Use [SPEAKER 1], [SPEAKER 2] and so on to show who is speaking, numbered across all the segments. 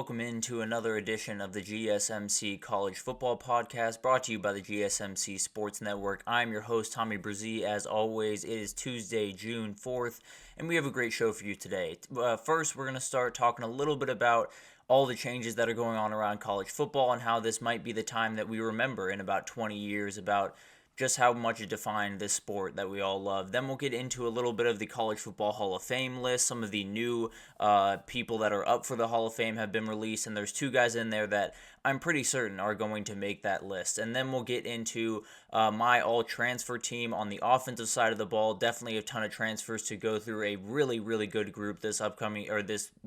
[SPEAKER 1] welcome into another edition of the GSMC College Football Podcast, brought to you by the GSMC Sports Network. I'm your host, Tommy Brzee. As always, it is Tuesday, June 4th, and we have a great show for you today. First, we're going to start talking a little bit about all the changes that are going on around college football and how this might be the time that we remember in about 20 years about just how much it defined this sport that we all love. Then we'll get into a little bit of the College Football Hall of Fame list. Some of the new people that are up for the Hall of Fame have been released, and there's two guys in there that I'm pretty certain are going to make that list. And then we'll get into my all-transfer team on the offensive side of the ball. Definitely a ton of transfers to go through. A really, really good group this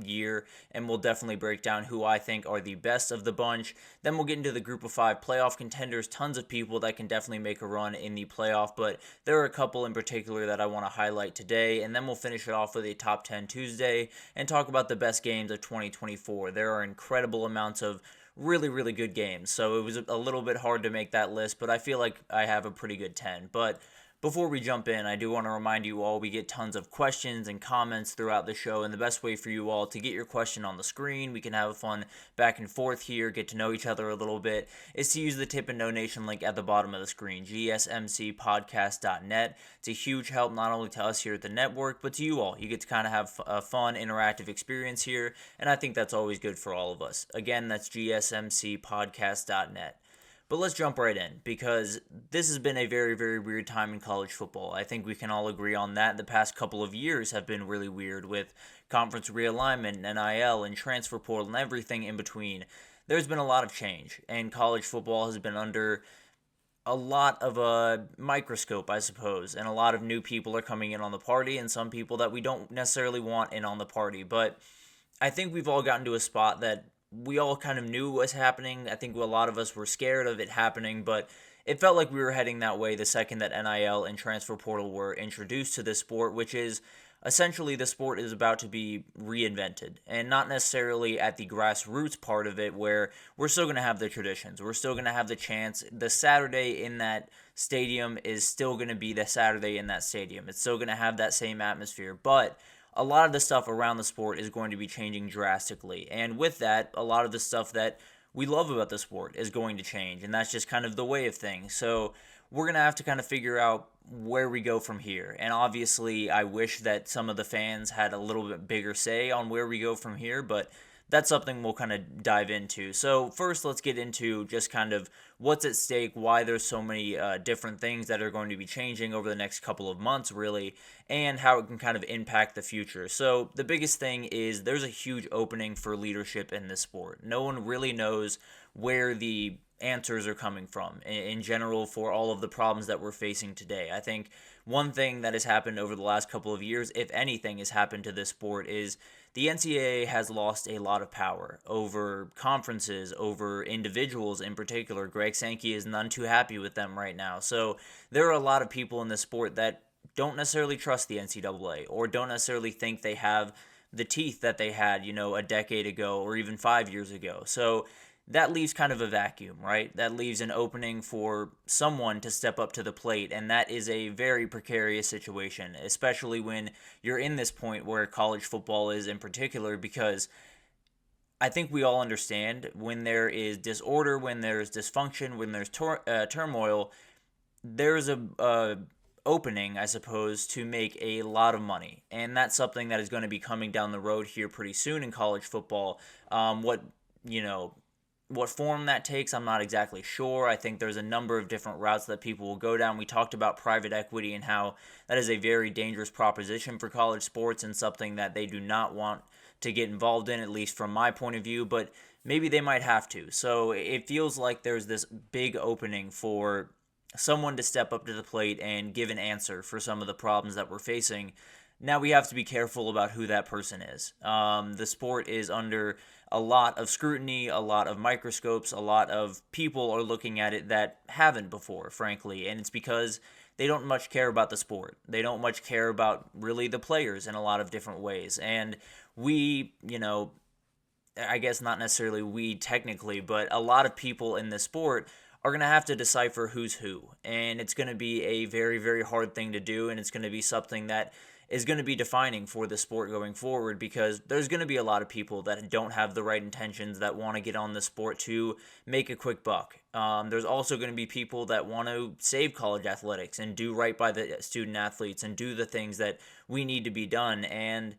[SPEAKER 1] year, and we'll definitely break down who I think are the best of the bunch. Then we'll get into the group of 5 playoff contenders. Tons of people that can definitely make a run in the playoff, but there are a couple in particular that I want to highlight today. And then we'll finish it off with a Top 10 Tuesday and talk about the best games of 2024. There are incredible amounts of really, really good games. So it was a little bit hard to make that list, but I feel like I have a pretty good 10. But before we jump in, I do want to remind you all we get tons of questions and comments throughout the show, and the best way for you all to get your question on the screen, we can have a fun back and forth here, get to know each other a little bit, is to use the tip and donation link at the bottom of the screen, gsmcpodcast.net. It's a huge help not only to us here at the network, but to you all. You get to kind of have a fun, interactive experience here, and I think that's always good for all of us. Again, that's gsmcpodcast.net. But let's jump right in, because this has been a very, very weird time in college football. I think we can all agree on that. The past couple of years have been really weird with conference realignment, NIL, and transfer portal, and everything in between. There's been a lot of change, and college football has been under a lot of a microscope, I suppose, and a lot of new people are coming in on the party, and some people that we don't necessarily want in on the party. But I think we've all gotten to a spot that we all kind of knew was happening. I think a lot of us were scared of it happening, but it felt like we were heading that way the second that NIL and transfer portal were introduced to this sport, which is essentially the sport is about to be reinvented, and not necessarily at the grassroots part of it where we're still going to have the traditions. We're still going to have the chants. The Saturday in that stadium is still going to be the Saturday in that stadium. It's still going to have that same atmosphere, but a lot of the stuff around the sport is going to be changing drastically. And with that, a lot of the stuff that we love about the sport is going to change. And that's just kind of the way of things. So we're going to have to kind of figure out where we go from here. And obviously, I wish that some of the fans had a little bit bigger say on where we go from here. But that's something we'll kind of dive into. So first, let's get into just kind of what's at stake, why there's so many different things that are going to be changing over the next couple of months, really, and how it can kind of impact the future. So the biggest thing is there's a huge opening for leadership in this sport. No one really knows where the answers are coming from in general for all of the problems that we're facing today. I think one thing that has happened over the last couple of years, if anything has happened to this sport, is the NCAA has lost a lot of power over conferences, over individuals in particular. Greg Sankey is none too happy with them right now. So there are a lot of people in this sport that don't necessarily trust the NCAA or don't necessarily think they have the teeth that they had, a decade ago or even 5 years ago. So that leaves kind of a vacuum, right? That leaves an opening for someone to step up to the plate, and that is a very precarious situation, especially when you're in this point where college football is in particular, because I think we all understand when there is disorder, when there's dysfunction, when there's turmoil, there's a opening, I suppose, to make a lot of money, and that's something that is going to be coming down the road here pretty soon in college football. What form that takes, I'm not exactly sure. I think there's a number of different routes that people will go down. We talked about private equity and how that is a very dangerous proposition for college sports and something that they do not want to get involved in, at least from my point of view, but maybe they might have to. So it feels like there's this big opening for someone to step up to the plate and give an answer for some of the problems that we're facing. Now we have to be careful about who that person is. The sport is under a lot of scrutiny, a lot of microscopes, a lot of people are looking at it that haven't before, frankly, and it's because they don't much care about the sport. They don't much care about really the players in a lot of different ways. And we, I guess not necessarily we technically, but a lot of people in this sport are going to have to decipher who's who. And it's going to be a very, very hard thing to do. And it's going to be something that is going to be defining for the sport going forward, because there's going to be a lot of people that don't have the right intentions, that want to get on the sport to make a quick buck. There's also going to be people that want to save college athletics and do right by the student athletes and do the things that we need to be done. And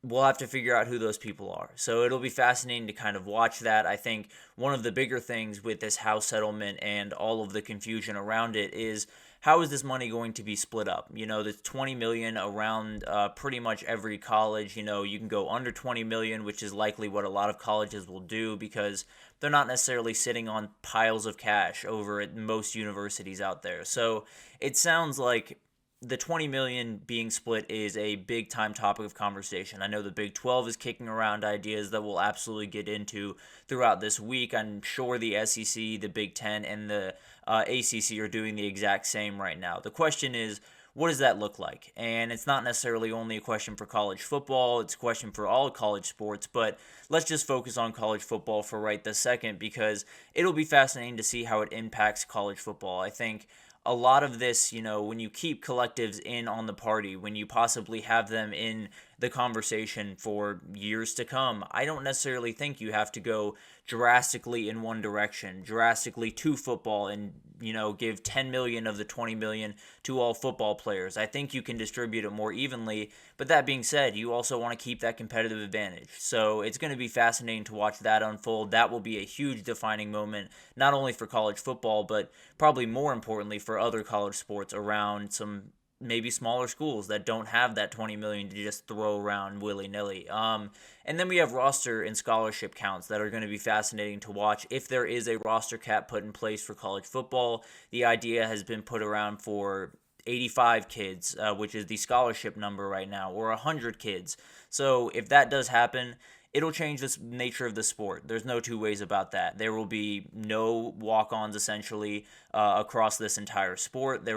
[SPEAKER 1] we'll have to figure out who those people are. So it'll be fascinating to kind of watch that. I think one of the bigger things with this House settlement and all of the confusion around it is, how is this money going to be split up? You know, there's $20 million around pretty much every college. You know, you can go under $20 million, which is likely what a lot of colleges will do, because they're not necessarily sitting on piles of cash over at most universities out there. So it sounds like the $20 million being split is a big time topic of conversation. I know the Big 12 is kicking around ideas that we'll absolutely get into throughout this week. I'm sure the SEC, the Big 10, and the ACC are doing the exact same right now. The question is, what does that look like? And it's not necessarily only a question for college football, it's a question for all college sports, but let's just focus on college football for right this second, because it'll be fascinating to see how it impacts college football. I think a lot of this, you know, when you keep collectives in on the party, when you possibly have them in the conversation for years to come, I don't necessarily think you have to go drastically in one direction, drastically to football, and, you know, give 10 million of the 20 million to all football players. I think you can distribute it more evenly, but that being said, you also want to keep that competitive advantage. So it's going to be fascinating to watch that unfold. That will be a huge defining moment, not only for college football, but probably more importantly for other college sports around some maybe smaller schools that don't have that 20 million to just throw around willy-nilly. And then we have roster and scholarship counts that are going to be fascinating to watch. If there is a roster cap put in place for college football, the idea has been put around for 85 kids, which is the scholarship number right now, or 100 kids. So if that does happen, it'll change the nature of the sport. There's no two ways about that. There will be no walk-ons essentially across this entire sport.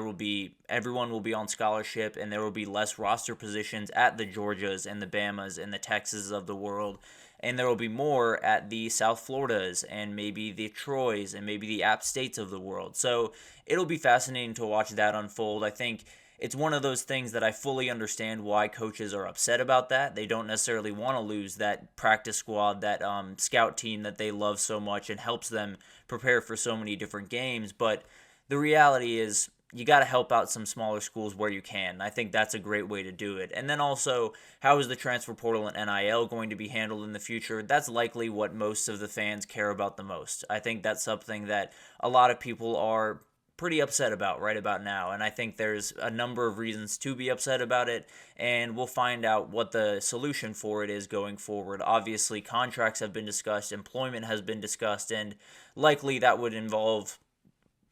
[SPEAKER 1] Everyone will be on scholarship, and there will be less roster positions at the Georgias and the Bamas and the Texas of the world. And there will be more at the South Floridas and maybe the Troys and maybe the App States of the world. So it'll be fascinating to watch that unfold. I think it's one of those things that I fully understand why coaches are upset about that. They don't necessarily want to lose that practice squad, that scout team that they love so much and helps them prepare for so many different games. But the reality is, you got to help out some smaller schools where you can. I think that's a great way to do it. And then also, how is the transfer portal and NIL going to be handled in the future? That's likely what most of the fans care about the most. I think that's something that a lot of people are pretty upset about right about now, and I think there's a number of reasons to be upset about it, and we'll find out what the solution for it is going forward. Obviously, contracts have been discussed, employment has been discussed, and likely that would involve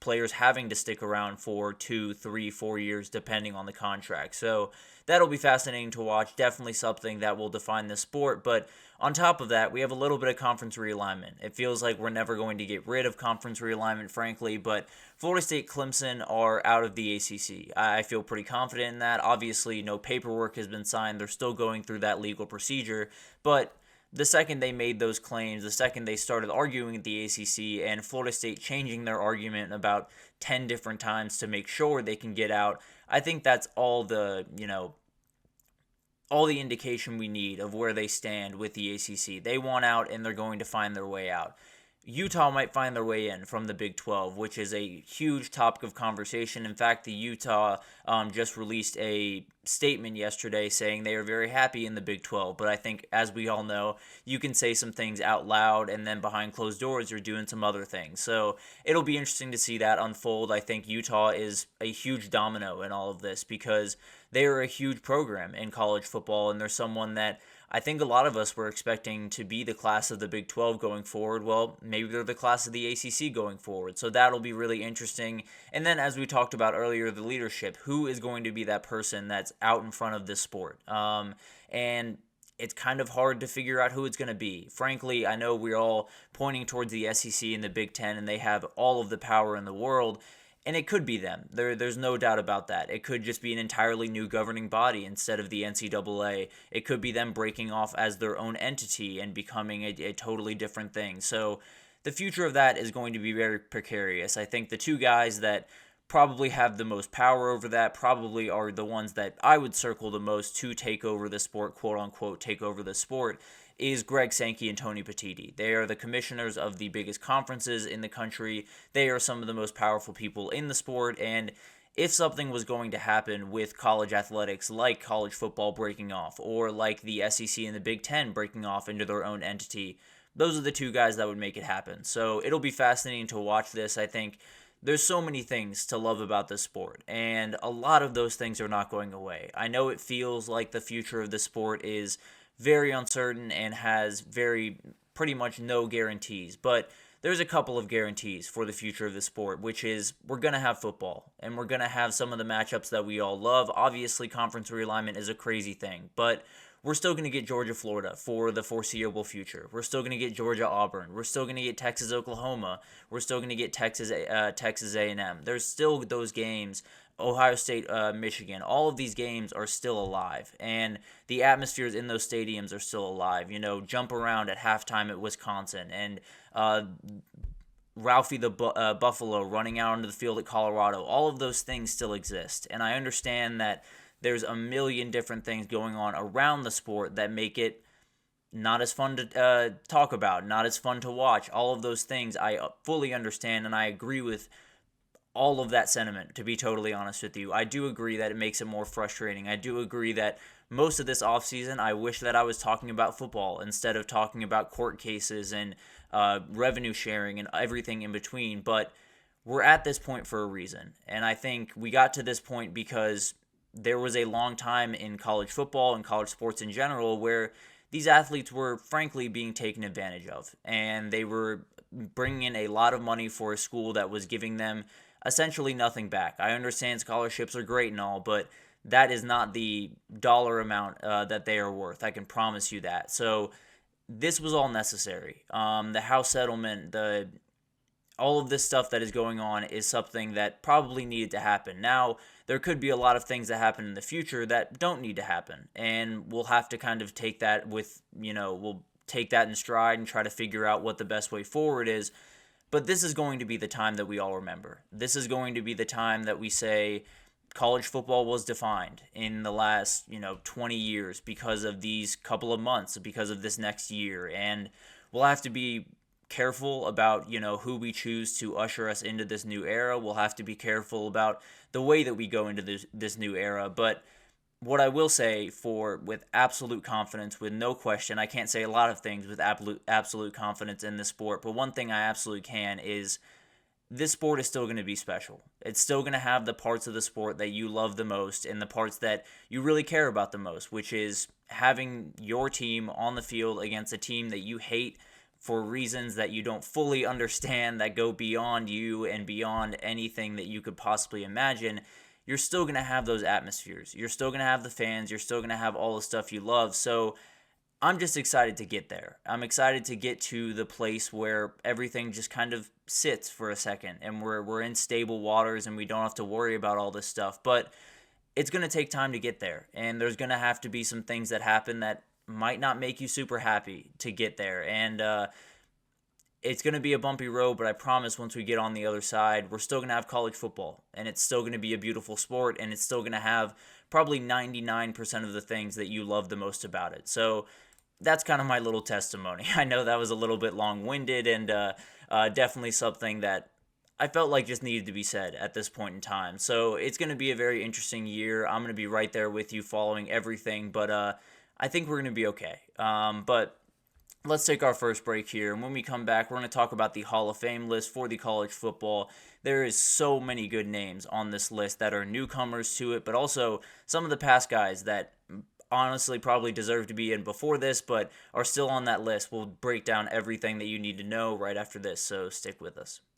[SPEAKER 1] players having to stick around for 2, 3, 4 years depending on the contract. So that'll be fascinating to watch. Definitely something that will define the sport. But on top of that, we have a little bit of conference realignment. It feels like we're never going to get rid of conference realignment, frankly, but Florida State, Clemson are out of the ACC. I feel pretty confident in that. Obviously, no paperwork has been signed. They're still going through that legal procedure, but the second they made those claims, the second they started arguing at the ACC and Florida State changing their argument about 10 different times to make sure they can get out, I think that's all the indication we need of where they stand with the ACC. They want out, and they're going to find their way out. Utah might find their way in from the Big 12, which is a huge topic of conversation. In fact, the Utah just released a statement yesterday saying they are very happy in the Big 12. But I think, as we all know, you can say some things out loud, and then behind closed doors, you're doing some other things. So it'll be interesting to see that unfold. I think Utah is a huge domino in all of this because they are a huge program in college football, and they're someone that I think a lot of us were expecting to be the class of the Big 12 going forward. Well, maybe they're the class of the ACC going forward. So that'll be really interesting. And then, as we talked about earlier, the leadership. Who is going to be that person that's out in front of this sport? And it's kind of hard to figure out who it's going to be. Frankly, I know we're all pointing towards the SEC and the Big 10, and they have all of the power in the world. And it could be them. There's no doubt about that. It could just be an entirely new governing body instead of the NCAA. It could be them breaking off as their own entity and becoming a totally different thing. So the future of that is going to be very precarious. I think the two guys that probably have the most power over that probably are the ones that I would circle the most to take over the sport, quote unquote, take over the sport, is Greg Sankey and Tony Petitti. They are the commissioners of the biggest conferences in the country. They are some of the most powerful people in the sport, and if something was going to happen with college athletics, like college football breaking off, or like the SEC and the Big Ten breaking off into their own entity, those are the two guys that would make it happen. So it'll be fascinating to watch this. I think there's so many things to love about this sport, and a lot of those things are not going away. I know it feels like the future of the sport is very uncertain and has pretty much no guarantees, but there's a couple of guarantees for the future of the sport, which is we're going to have football, and we're going to have some of the matchups that we all love. Obviously, conference realignment is a crazy thing, but we're still going to get Georgia-Florida for the foreseeable future. We're still going to get Georgia-Auburn. We're still going to get Texas-Oklahoma. We're still going to get Texas A&M. There's still those games. Ohio State, Michigan. All of these games are still alive, and the atmospheres in those stadiums are still alive. Jump around at halftime at Wisconsin, and Ralphie the Buffalo running out onto the field at Colorado. All of those things still exist, and I understand that there's a million different things going on around the sport that make it not as fun to talk about, not as fun to watch. All of those things I fully understand, and I agree with all of that sentiment, to be totally honest with you. I do agree that it makes it more frustrating. I do agree that most of this offseason, I wish that I was talking about football instead of talking about court cases and revenue sharing and everything in between. But we're at this point for a reason. And I think we got to this point because there was a long time in college football and college sports in general where these athletes were frankly being taken advantage of. And they were bringing in a lot of money for a school that was giving them essentially nothing back. I understand scholarships are great and all, but that is not the dollar amount that they are worth. I can promise you that. So this was all necessary. The house settlement, all of this stuff that is going on is something that probably needed to happen. Now, there could be a lot of things that happen in the future that don't need to happen, and we'll have to kind of take that we'll take that in stride and try to figure out what the best way forward is. But this is going to be the time that we all remember. This is going to be the time that we say college football was defined in the last, 20 years because of these couple of months, because of this next year. And we'll have to be careful about, who we choose to usher us into this new era. We'll have to be careful about the way that we go into this new era. But what I will say with absolute confidence, with no question, I can't say a lot of things with absolute confidence in this sport, but one thing I absolutely can is this sport is still going to be special. It's still going to have the parts of the sport that you love the most and the parts that you really care about the most, which is having your team on the field against a team that you hate for reasons that you don't fully understand, that go beyond you and beyond anything that you could possibly imagine. You're still going to have those atmospheres. You're still going to have the fans. You're still going to have all the stuff you love. So I'm just excited to get there. I'm excited to get to the place where everything just kind of sits for a second and we're in stable waters and we don't have to worry about all this stuff. But it's going to take time to get there. And there's going to have to be some things that happen that might not make you super happy to get there. And it's going to be a bumpy road, but I promise once we get on the other side, we're still going to have college football, and it's still going to be a beautiful sport, and it's still going to have probably 99% of the things that you love the most about it. So that's kind of my little testimony. I know that was a little bit long-winded and definitely something that I felt like just needed to be said at this point in time. So it's going to be a very interesting year. I'm going to be right there with you following everything, but I think we're going to be okay. But let's take our first break here, and when we come back, we're going to talk about the Hall of Fame list for the college football. There is so many good names on this list that are newcomers to it, but also some of the past guys that honestly probably deserve to be in before this, but are still on that list. We'll break down everything that you need to know right after this, so stick with us.